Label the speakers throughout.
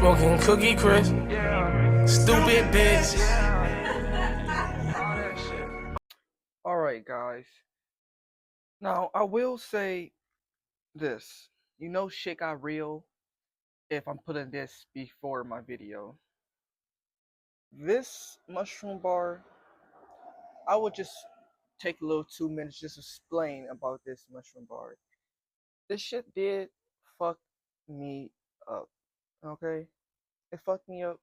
Speaker 1: Smoking cookie crisp. Stupid bitch.
Speaker 2: Alright, guys. Now, I will say this. You know shit got real if I'm putting this before my video. This mushroom bar, I would just take a little 2 minutes just to explain about this mushroom bar. This shit did fuck me up, okay? It fucked me up,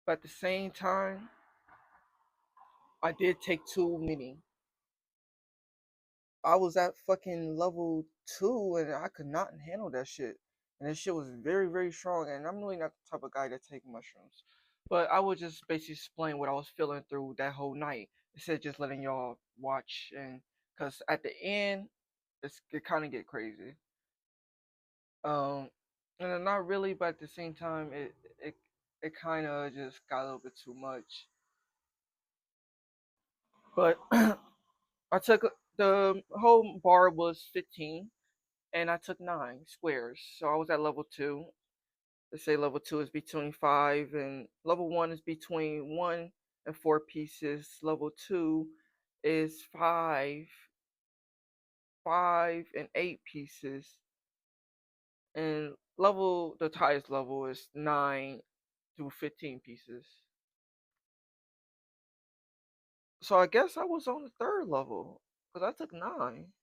Speaker 2: but at the same time, I did take too many. I was at fucking level 2 and I could not handle that shit. And that shit was very, very strong. And I'm really not the type of guy that take mushrooms. But I would just basically explain what I was feeling through that whole night instead of just letting y'all watch. And because at the end, it kind of get crazy. Um, and then not really, but at the same time, it kind of just got a little bit too much. But I took the whole bar was 15. And I took 9 squares. So I was at level 2. Let's say level 2 is between 5, and level 1 is between 1 and 4 pieces. Level 2 is 5 and 8 pieces. And the highest level is 9 through 15 pieces. So I guess I was on the 3rd level because I took 9.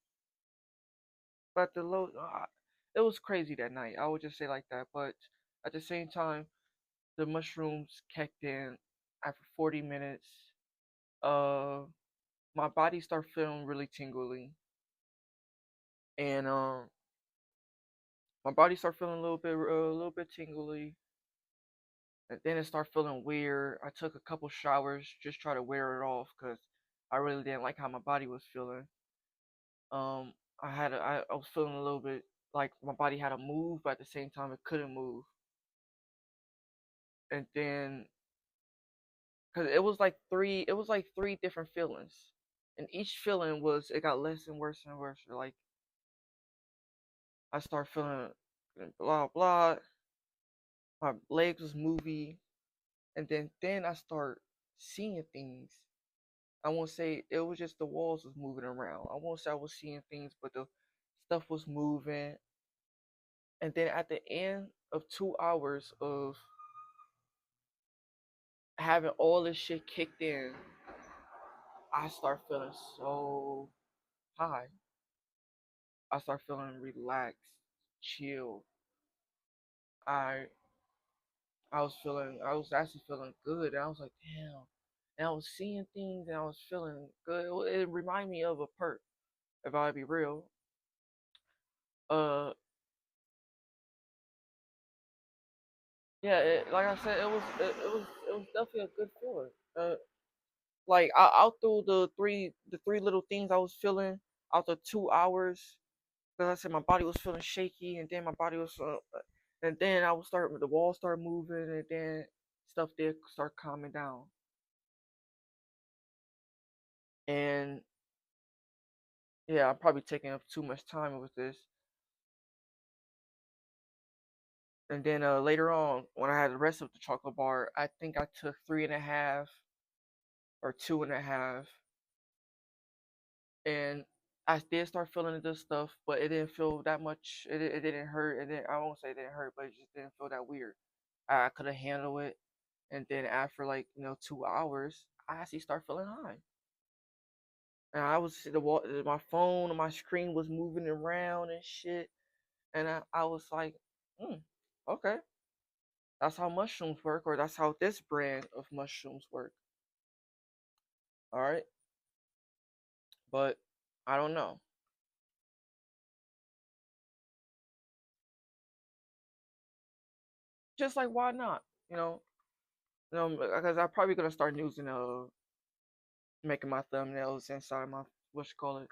Speaker 2: But it was crazy that night. I would just say like that. But at the same time, the mushrooms kicked in after 40 minutes. Uh, my body started feeling really tingly, and my body started feeling a little bit tingly, and then it started feeling weird. I took a couple showers, just try to wear it off, cause I really didn't like how my body was feeling. Um, I was feeling a little bit like my body had to move, but at the same time it couldn't move. And then because it was like 3 different feelings, and each feeling it got less and worse and worse. Like I started feeling blah blah, my legs was moving, and then I start seeing things. I won't say it was just the walls was moving around. I won't say I was seeing things, but the stuff was moving. And then at the end of 2 hours of having all this shit kicked in, I start feeling so high. I start feeling relaxed, chill. I I was actually feeling good. And I was like, damn. And I was seeing things and I was feeling good. It reminded me of a perk, if I be real. Uh, yeah, like I said, it was definitely a good feeling. Like out through the three little things I was feeling out the 2 hours. Because I said my body was feeling shaky, and then my body was, and then I was starting the walls start moving, and then stuff did start calming down. And yeah, I'm probably taking up too much time with this. And then later on, when I had the rest of the chocolate bar, I think I took 3.5 or 2.5, and I did start feeling this stuff, but it didn't feel that much. It didn't hurt. I won't say it didn't hurt, but it just didn't feel that weird. I could have handled it. And then after like 2 hours, I actually start feeling high. And I was my phone and my screen was moving around and shit, and I was like, okay, that's how mushrooms work, or that's how this brand of mushrooms work. All right, but I don't know. Just like why not? You know, because I'm probably gonna start using making my thumbnails inside my what you call it.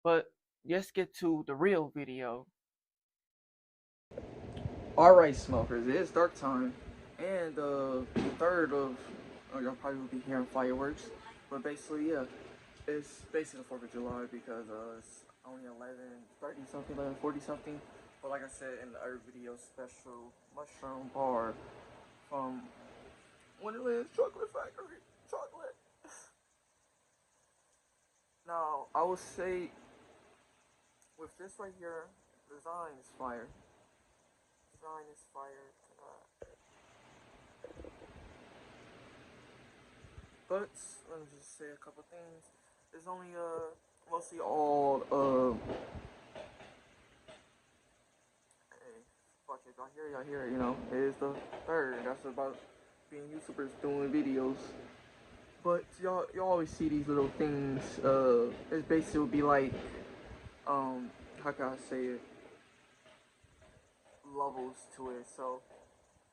Speaker 2: But let's get to the real video. Alright, smokers, it is dark time, and the 3rd of, y'all probably will be hearing fireworks, but basically, yeah, it's basically the 4th of July because it's only 11:30 something, 11:40 something, But like I said in the other video, special mushroom bar from Wonderland Chocolate Factory. Chocolate. Now, I would say with this right here, design is fire. Design is fire. But let me just say a couple things. It's only mostly all hey, fuck it, y'all hear it, you know. It is the third. That's about being YouTubers doing videos. But y'all always see these little things. It's basically would be like how can I say it? Levels to it. So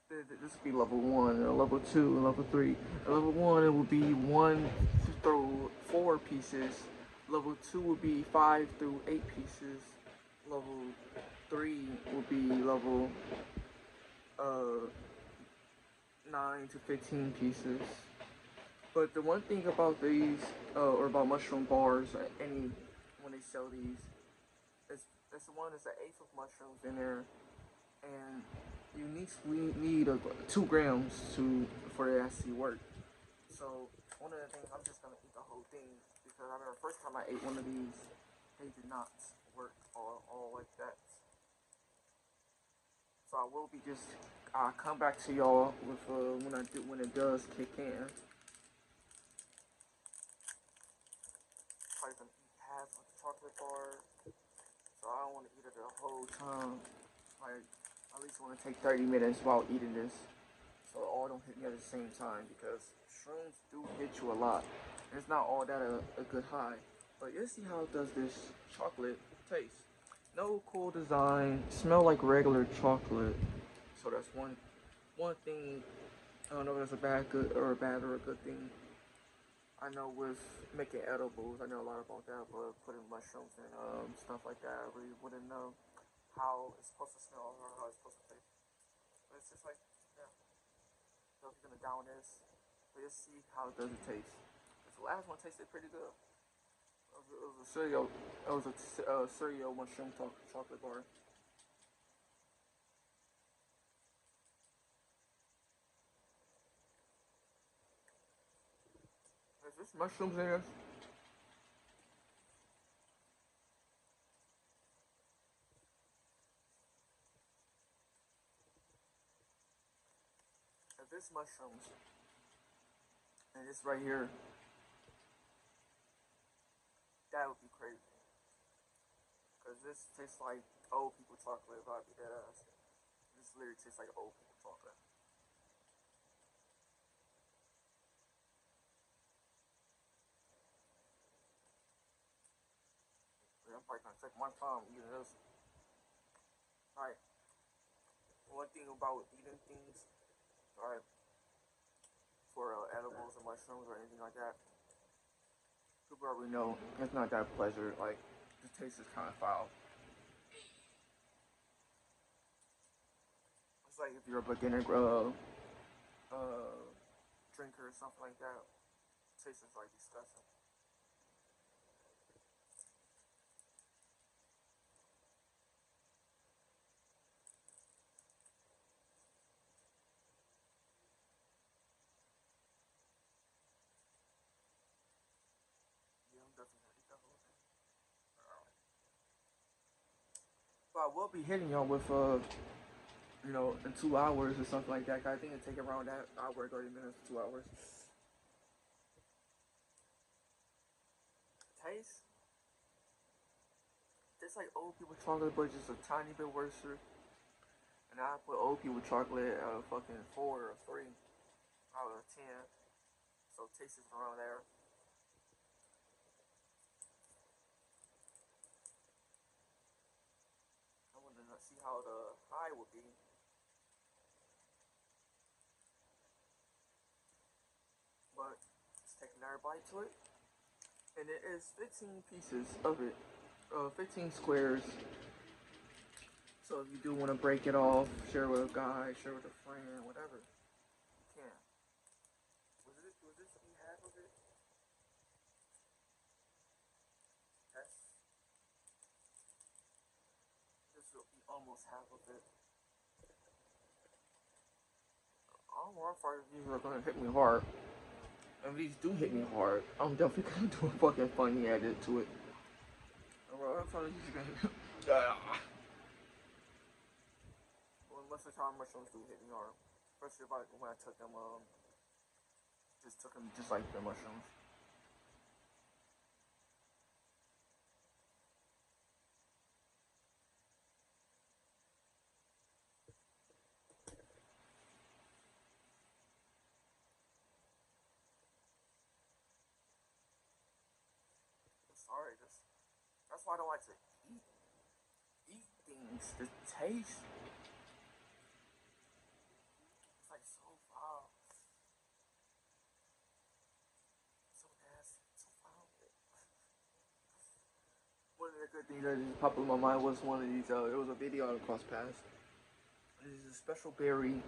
Speaker 2: this would be level 1, level 2, and level 3. Level 1 it would be 1 through 4 pieces. Level 2 would be 5 through 8 pieces. Level 3 would be level 9 to 15 pieces. But the one thing about these, or about mushroom bars, when they sell these, is the one that's an eighth of mushrooms in there, and we need 2 grams for it to actually work. So one of the things, I'm just gonna eat the whole thing because I remember the first time I ate one of these, they did not work all like that. So I will be just come back to y'all with when it does kick in. Probably gonna eat half of the chocolate bar, so I don't want to eat it the whole time. Like, I at least want to take 30 minutes while eating this, so it all don't hit me at the same time, because shrooms do hit you a lot. And it's not all that a good high. But let's see how does this chocolate taste. No cool design, smell like regular chocolate. So that's one thing. I don't know if that's a bad or a good thing. I know with making edibles, I know a lot about that, but putting mushrooms and stuff like that, I really wouldn't know how it's supposed to smell or how it's supposed to taste. But it's just like, yeah. So if you're gonna down this, but just see how does it taste. The last one tasted pretty good. It was a cereal. It was a cereal mushroom chocolate bar. Is this mushrooms in this? If this mushrooms and this right here, that would be crazy. Cause this tastes like old people chocolate if I be dead ass. This literally tastes like old people chocolate. Yeah, I'm probably gonna take my time eating this. Alright, one thing about eating things, alright, for edibles or mushrooms or anything like that, people already know it's not that pleasure. Like, the taste is kind of foul. It's like if you're a beginner drinker or something like that, it tastes like disgusting. Yeah, I'm definitely gonna eat that whole thing. But I will be hitting y'all with in 2 hours or something like that. I think it take around that hour, 30 minutes, 2 hours. Taste? It's like old people chocolate, but just a tiny bit worse. And I put old people chocolate at a fucking 4 or 3 out of 10. So taste is around there. I want to see how the high would be. But let's take another bite to it. And it is 15 pieces of it. 15 squares. So if you do want to break it off, share with a guy, share with a friend, whatever, you can. Was this be half of it? Yes. Just will be almost half of it. I don't know if these are gonna hit me hard. If these do hit me hard, I'm definitely gonna do a fucking funny edit to it. Well, I thought these are gonna hit me. Well, most of the time mushrooms do hit me hard. Especially like when I took them, just like the mushrooms. Sorry, that's why I don't like to eat things. The taste, it's like so foul, so nasty, so foul. One of the good things that just popped in my mind was one of these. It was a video on Cross Pass. There's a special berry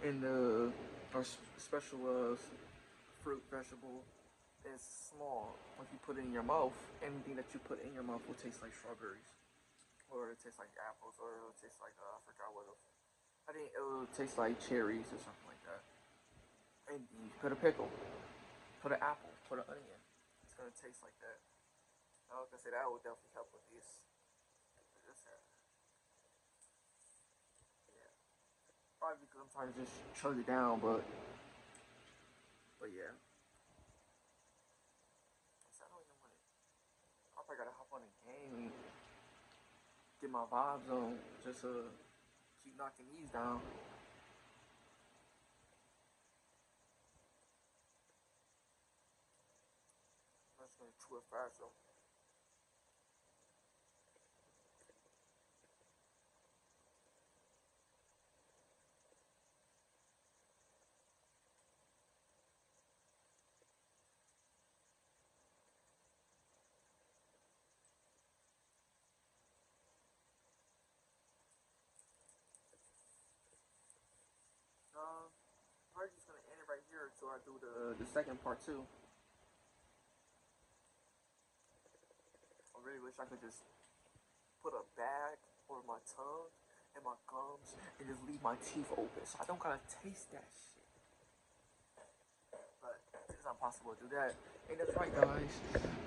Speaker 2: in the or special fruit vegetable. It's small. If you put it in your mouth, anything that you put in your mouth will taste like strawberries, or it tastes like apples, or it'll taste like I forgot what else. I think it'll taste like cherries or something like that. And you put a pickle, put an apple, put an onion. It's gonna taste like that. I was gonna say that would definitely help with this. Yeah, probably because I'm trying to just chug it down, but yeah. I don't even want it. I probably gotta hop on a game and get my vibes on. Just keep knocking these down. I'm just gonna chew it fast though. Probably just gonna end it right here until I do the second part too. I really wish I could just put a bag over my tongue and my gums and just leave my teeth open so I don't gotta taste that shit. But it's not possible to do that. And that's right, guys.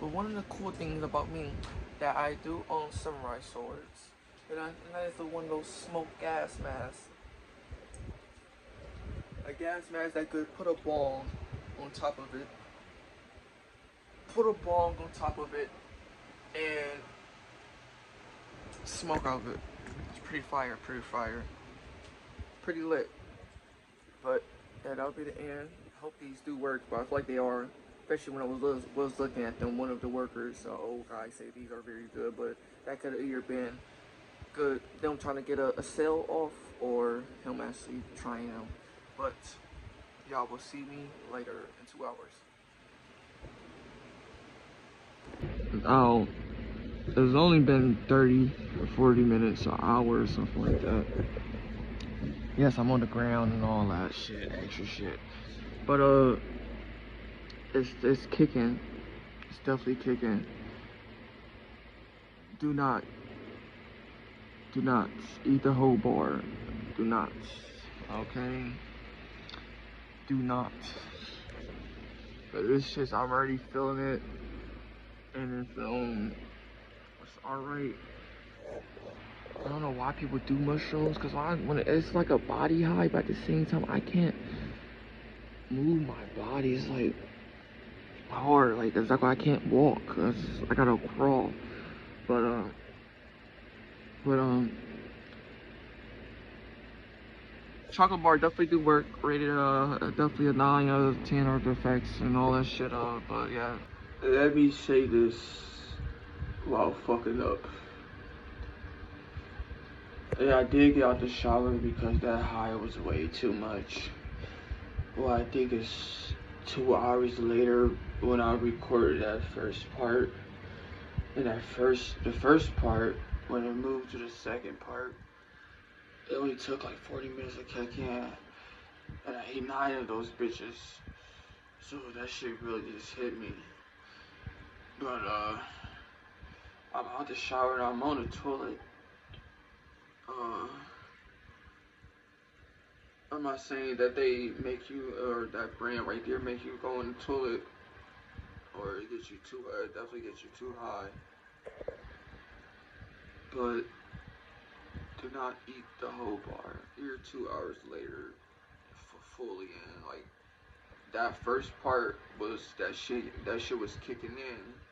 Speaker 2: But one of the cool things about me that I do own samurai swords, and that is one of those smoke gas masks. A gas mask that could put a bong on top of it. Put a bong on top of it and smoke out of it. It's pretty fire, pretty lit. But yeah, that'll be the end. I hope these do work, but I feel like they are. Especially when I was looking at them, one of the workers, old guy, say these are very good, but that could have either been good, them trying to get a sale off, or him actually trying them. But y'all will see me later in 2 hours. Oh, it's only been 30 or 40 minutes, an hour or something like that. Yes, I'm on the ground and all that shit, extra shit. But it's kicking. It's definitely kicking. Do not eat the whole bar. Do not. Okay? Do not. But this shit, I'm already feeling it. And it's alright. I don't know why people do mushrooms, because when it's like a body high, but at the same time, I can't move my body. It's like hard. Like, it's like I can't walk. I gotta crawl. But chocolate bar definitely do work. Rated definitely a 9 out of 10 artifacts and all that shit. But yeah. Let me say this while fucking up. Yeah, I did get out the shower because that high was way too much. Well, I think it's 2 hours later when I recorded that first part. And the first part, when it moved to the second part, it only took like 40 minutes to kick in. And I ate 9 of those bitches. So that shit really just hit me. But I'm out the shower and I'm on the toilet. I'm not saying that they make you, or that brand right there make you go in the toilet, or it gets you too, it definitely gets you too high. But do not eat the whole bar. You're 2 hours later, fully in. Like that first part was that shit. That shit was kicking in.